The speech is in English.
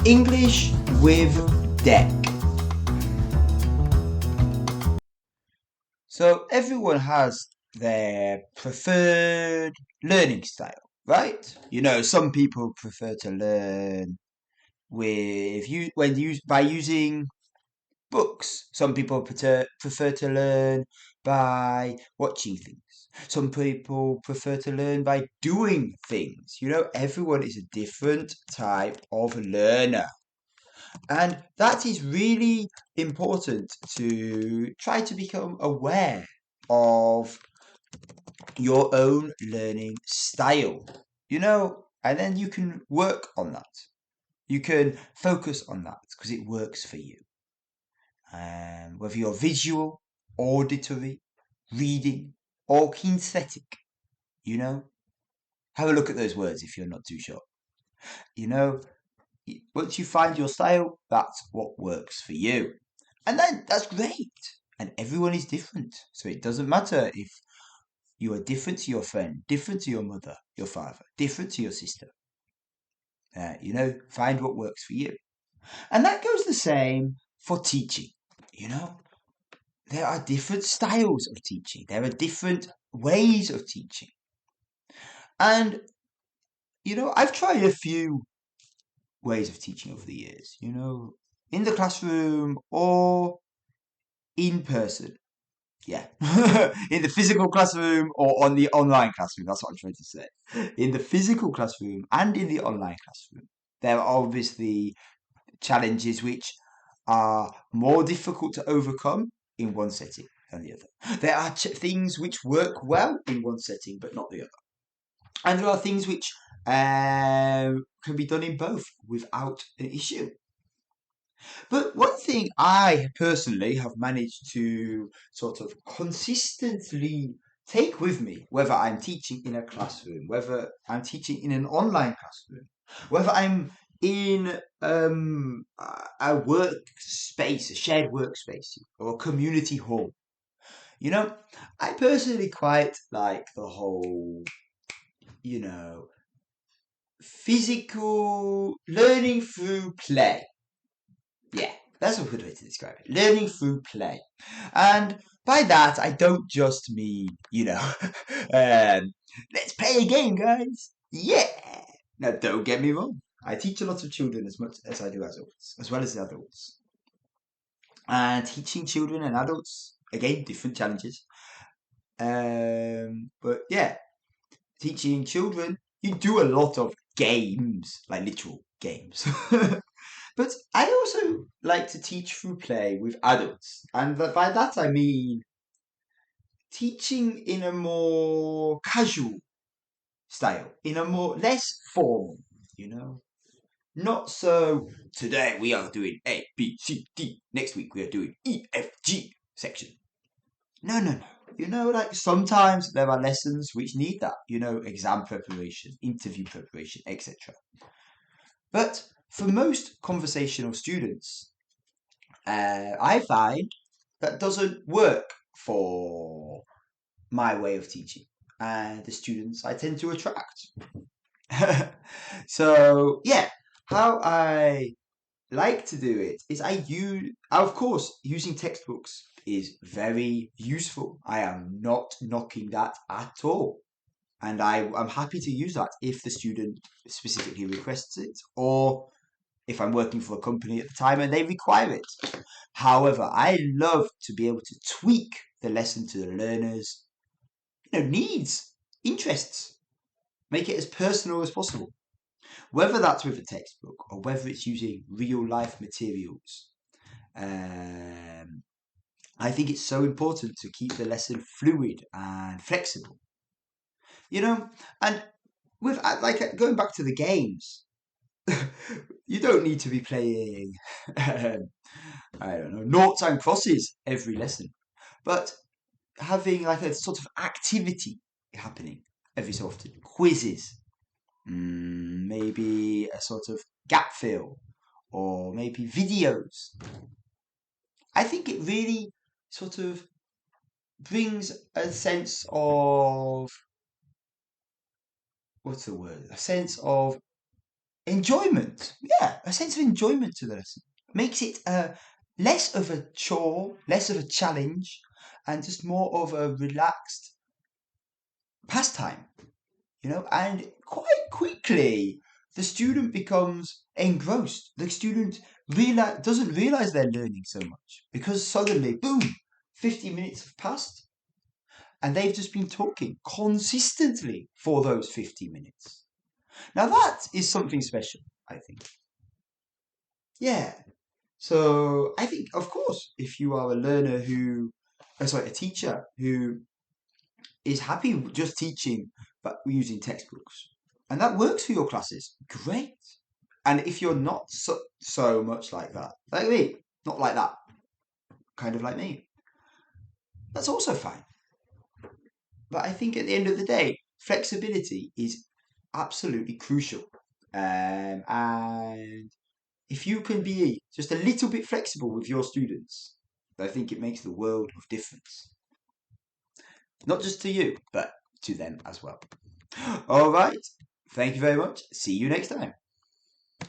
English with Deck. So everyone has their preferred learning style, right? Some people prefer to learn by using books. Some people prefer to learn by watching things. Some people prefer to learn by doing things. Everyone is a different type of learner. And that is really important to try to become aware of your own learning style, and then you can work on that. You can focus on that because it works for you. Whether you're visual, auditory, reading, or kinesthetic, you know, have a look at those words if you're not too sure. You know, Once you find your style, that's what works for you. And then that's great. And everyone is different. So it doesn't matter if you are different to your friend, different to your mother, your father, different to your sister. Find what works for you. And that goes the same for teaching. You know, there are different styles of teaching, there are different ways of teaching. And, I've tried a few ways of teaching over the years, in the classroom or in person. Yeah. In the physical classroom or on the online classroom. That's what I'm trying to say. In the physical classroom and in the online classroom, there are obviously challenges which are more difficult to overcome in one setting than the other. There are things which work well in one setting but not the other. And there are things which can be done in both without an issue. But one thing I personally have managed to sort of consistently take with me, whether I'm teaching in a classroom, whether I'm teaching in an online classroom, whether I'm in a workspace, a shared workspace, or a community hall. I personally quite like the whole, you know, physical learning through play. Yeah, that's a good way to describe it. Learning through play. And by that, I don't just mean, let's play a game, guys. Yeah. Now, don't get me wrong. I teach a lot of children as much as I do adults, as well as adults. And teaching children and adults, again, different challenges. But yeah, teaching children, you do a lot of games, like literal games. But I also like to teach through play with adults. And by that I mean teaching in a more casual style, in a more less formal, you know? Not so today we are doing A, B, C, D. Next week we are doing E, F, G section. No, no, no. Like sometimes there are lessons which need that, exam preparation, interview preparation, etc. But for most conversational students, I find that doesn't work for my way of teaching and the students I tend to attract. So, yeah, how I like to do it is of course, using textbooks is very useful. I am not knocking that at all. And I'm happy to use that if the student specifically requests it, or if I'm working for a company at the time and they require it. However, I love to be able to tweak the lesson to the learner's needs, interests, make it as personal as possible. Whether that's with a textbook or whether it's using real life materials, um, I think it's so important to keep the lesson fluid and flexible. You know, and with going back to the games, you don't need to be playing, I don't know, noughts and crosses every lesson, but having like a sort of activity happening every so often, quizzes, maybe a sort of gap fill, or maybe videos. I think it really sort of brings a sense of what's the word? A sense of enjoyment. Yeah, a sense of enjoyment to the lesson. Makes it less of a chore, less of a challenge, and just more of a relaxed pastime. And quite quickly the student becomes engrossed. The student doesn't realize they're learning so much because suddenly, boom, 50 minutes have passed and they've just been talking consistently for those 50 minutes. Now that is something special, I think. Yeah. So I think, of course, if you are a learner a teacher who is happy with just teaching but using textbooks, and that works for your classes, great. And if you're not so much like me, not like that, kind of like me, that's also fine. But I think at the end of the day, flexibility is absolutely crucial. And if you can be just a little bit flexible with your students, I think it makes the world of difference. Not just to you, but to them as well. All right. Thank you very much. See you next time.